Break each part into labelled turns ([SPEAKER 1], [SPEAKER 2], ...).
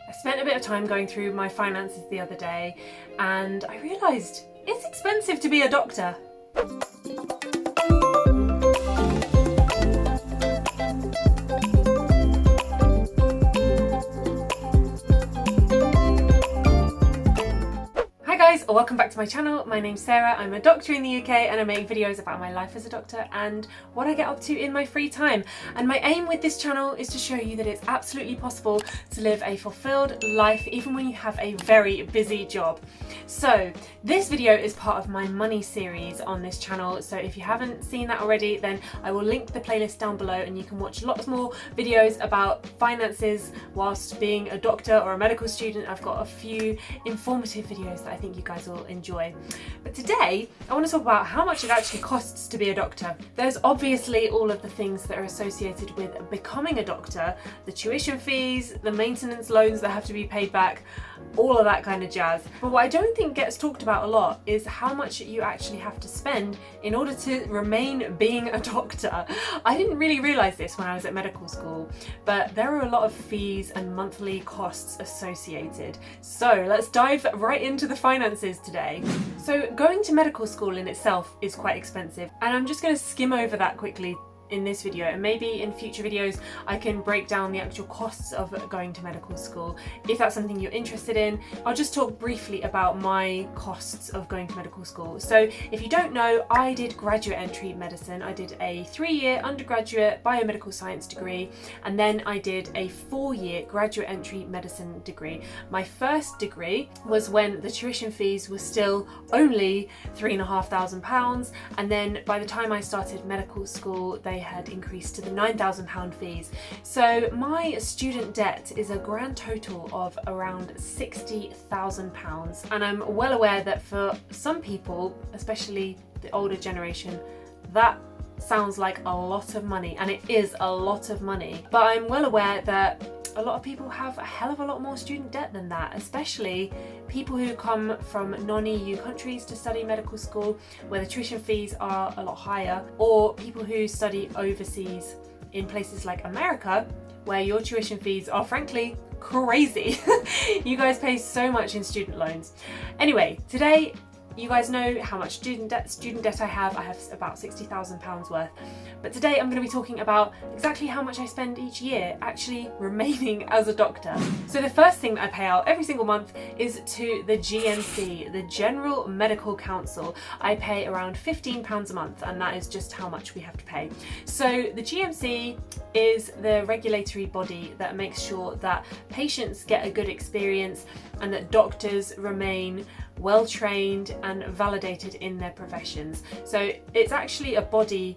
[SPEAKER 1] I spent a bit of time going through my finances the other day and I realised it's expensive to be a doctor. Welcome back to my channel. My name's Sarah. I'm a doctor in the UK and I make videos about my life as a doctor and what I get up to in my free time. And my aim with this channel is to show you that it's absolutely possible to live a fulfilled life even when you have a very busy job. So this video is part of my money series on this channel, so if you haven't seen that already then I will link the playlist down below and you can watch lots more videos about finances whilst being a doctor or a medical student. I've got a few informative videos that I think you guys will enjoy. But today I want to talk about how much it actually costs to be a doctor. There's obviously all of the things that are associated with becoming a doctor, the tuition fees, the maintenance loans that have to be paid back, all of that kind of jazz. But what I don't think gets talked about a lot is how much you actually have to spend in order to remain being a doctor. I didn't really realise this when I was at medical school, but there are a lot of fees and monthly costs associated. So let's dive right into the finances today. So going to medical school in itself is quite expensive, and I'm just going to skim over that quickly in this video, and maybe in future videos I can break down the actual costs of going to medical school if that's something you're interested in. I'll just talk briefly about my costs of going to medical school. So if you don't know, I did graduate entry medicine. I did a 3-year undergraduate biomedical science degree and then I did a 4-year graduate entry medicine degree. My first degree was when the tuition fees were still only £3,500, and then by the time I started medical school they had increased to the £9,000 fees. So my student debt is a grand total of around £60,000, and I'm well aware that for some people, especially the older generation, that sounds like a lot of money, and it is a lot of money. But I'm well aware that a lot of people have a hell of a lot more student debt than that, especially people who come from non-EU countries to study medical school where the tuition fees are a lot higher, or people who study overseas in places like America where your tuition fees are frankly crazy. You guys pay so much in student loans. Anyway, today you guys know how much student debt I have. I have about £60,000 worth. But today I'm going to be talking about exactly how much I spend each year actually remaining as a doctor. So the first thing that I pay out every single month is to the GMC, the General Medical Council. I pay around £15 a month, and that is just how much we have to pay. So the GMC is the regulatory body that makes sure that patients get a good experience and that doctors remain well trained and validated in their professions. So it's actually a body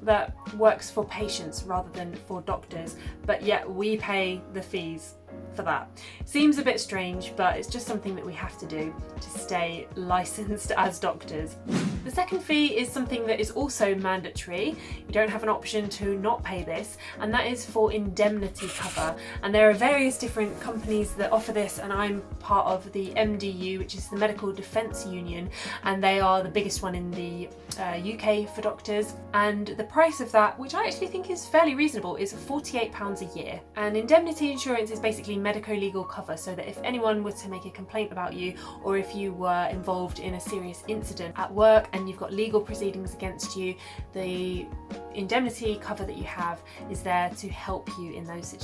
[SPEAKER 1] that works for patients rather than for doctors, but yet we pay the fees for that. Seems a bit strange, but it's just something that we have to do to stay licensed as doctors. The second fee is something that is also mandatory. You don't have an option to not pay this, and that is for indemnity cover. And there are various different companies that offer this, and I'm part of the MDU, which is the Medical Defence Union, and they are the biggest one in the UK for doctors. And the price of that, which I actually think is fairly reasonable, is £48 a year. And indemnity insurance is basically medico-legal cover, so that if anyone were to make a complaint about you, or if you were involved in a serious incident at work and you've got legal proceedings against you, the indemnity cover that you have is there to help you in those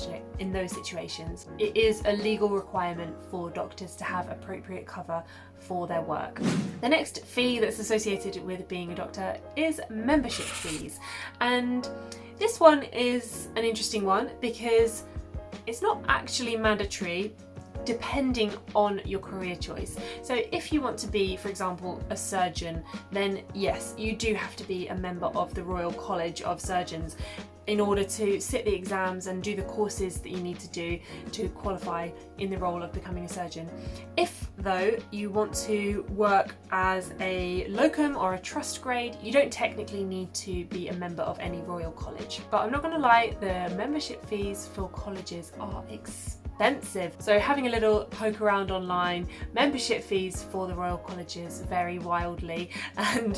[SPEAKER 1] situations. It is a legal requirement for doctors to have appropriate cover for their work. The next fee that's associated with being a doctor is membership fees, and this one is an interesting one because it's not actually mandatory depending on your career choice. So if you want to be, for example, a surgeon, then yes, you do have to be a member of the Royal College of Surgeons in order to sit the exams and do the courses that you need to do to qualify in the role of becoming a surgeon. If though you want to work as a locum or a trust grade, you don't technically need to be a member of any Royal College. But I'm not going to lie, the membership fees for colleges are expensive. expensive. So having a little poke around online, membership fees for the Royal Colleges vary wildly, and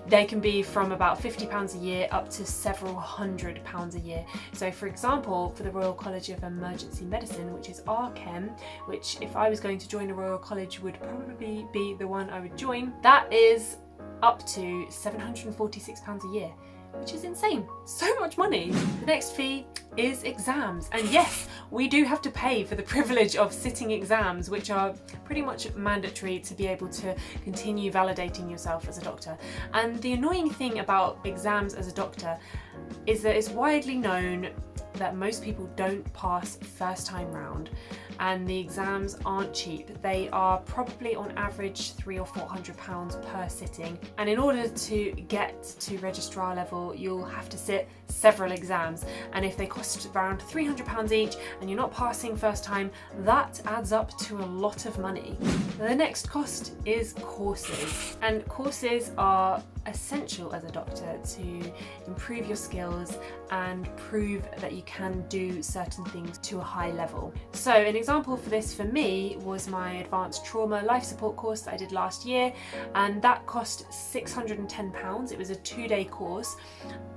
[SPEAKER 1] they can be from about £50 a year up to several £100 a year. So for example, for the Royal College of Emergency Medicine, which is RChem, which if I was going to join a Royal College would probably be the one I would join, that is up to £746 a year, which is insane. So much money. The next fee is exams. And yes, we do have to pay for the privilege of sitting exams, which are pretty much mandatory to be able to continue validating yourself as a doctor. And the annoying thing about exams as a doctor is that it's widely known that most people don't pass first time round, and the exams aren't cheap. They are probably on average £300 or £400 per sitting, and in order to get to registrar level you'll have to sit several exams, and if they cost around £300 each and you're not passing first time, that adds up to a lot of money. The next cost is courses, and courses are essential as a doctor to improve your skills and prove that you can do certain things to a high level. So an example for this for me was my advanced trauma life support course that I did last year, and that cost £610. It was a 2-day course.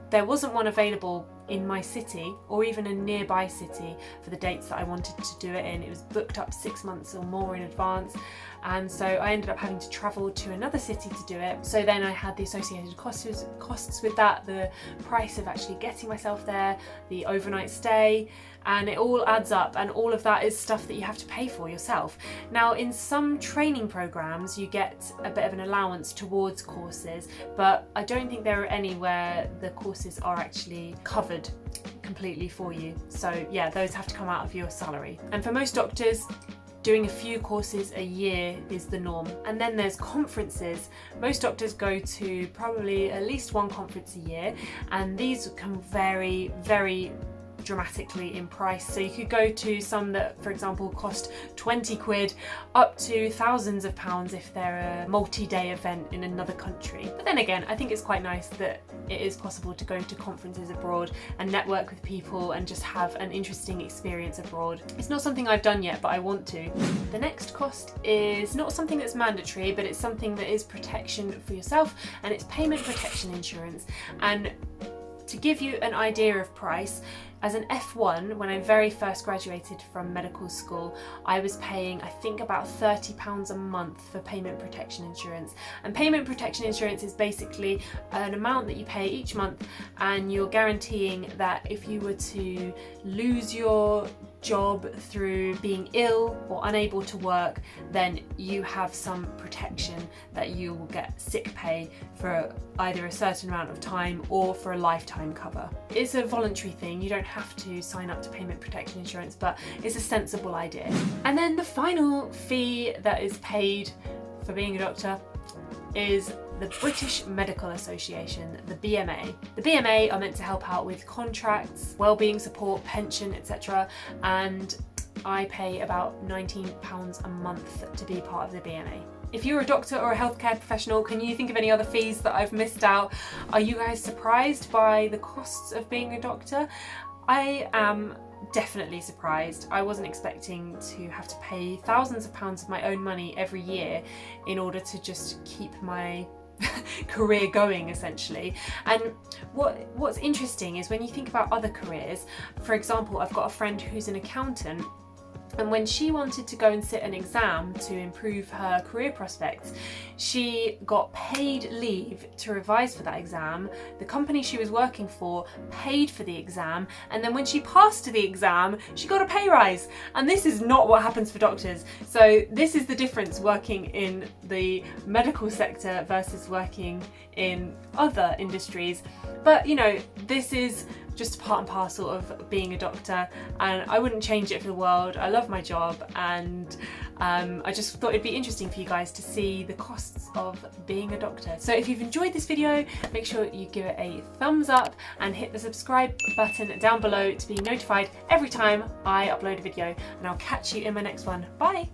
[SPEAKER 1] There wasn't one available in my city or even a nearby city for the dates that I wanted to do it in. It was booked up 6 months or more in advance, and so I ended up having to travel to another city to do it. So then I had the associated costs with that, the price of actually getting myself there, the overnight stay, and it all adds up, and all of that is stuff that you have to pay for yourself. Now in some training programs you get a bit of an allowance towards courses, but I don't think there are any where the courses are actually covered completely for you. So yeah, those have to come out of your salary. And for most doctors, doing a few courses a year is the norm. And then there's conferences. Most doctors go to probably at least one conference a year, and these can vary very dramatically in price. So you could go to some that, for example, cost 20 quid up to thousands of pounds if they're a multi-day event in another country. But then again, I think it's quite nice that it is possible to go to conferences abroad and network with people and just have an interesting experience abroad. It's not something I've done yet, but I want to. The next cost is not something that's mandatory, but it's something that is protection for yourself, and it's payment protection insurance. And to give you an idea of price, as an F1, when I very first graduated from medical school, I was paying, I think, about £30 a month for payment protection insurance. And payment protection insurance is basically an amount that you pay each month, and you're guaranteeing that if you were to lose your job through being ill or unable to work, then you have some protection that you will get sick pay for either a certain amount of time or for a lifetime cover. It's a voluntary thing, you don't have to sign up to payment protection insurance, but it's a sensible idea. And then the final fee that is paid for being a doctor is the British Medical Association, the BMA. The BMA are meant to help out with contracts, wellbeing support, pension, etc. And I pay about £19 a month to be part of the BMA. If you're a doctor or a healthcare professional, can you think of any other fees that I've missed out? Are you guys surprised by the costs of being a doctor? I am definitely surprised. I wasn't expecting to have to pay thousands of pounds of my own money every year in order to just keep my career going, essentially. And what's interesting is when you think about other careers, for example, I've got a friend who's an accountant, and when she wanted to go and sit an exam to improve her career prospects, she got paid leave to revise for that exam. The company she was working for paid for the exam, and then when she passed the exam, she got a pay rise. And this is not what happens for doctors. So this is the difference working in the medical sector versus working in other industries. But you know, this is just part and parcel of being a doctor, and I wouldn't change it for the world. I love my job, and I just thought it'd be interesting for you guys to see the costs of being a doctor. So if you've enjoyed this video, make sure you give it a thumbs up and hit the subscribe button down below to be notified every time I upload a video, and I'll catch you in my next one. Bye!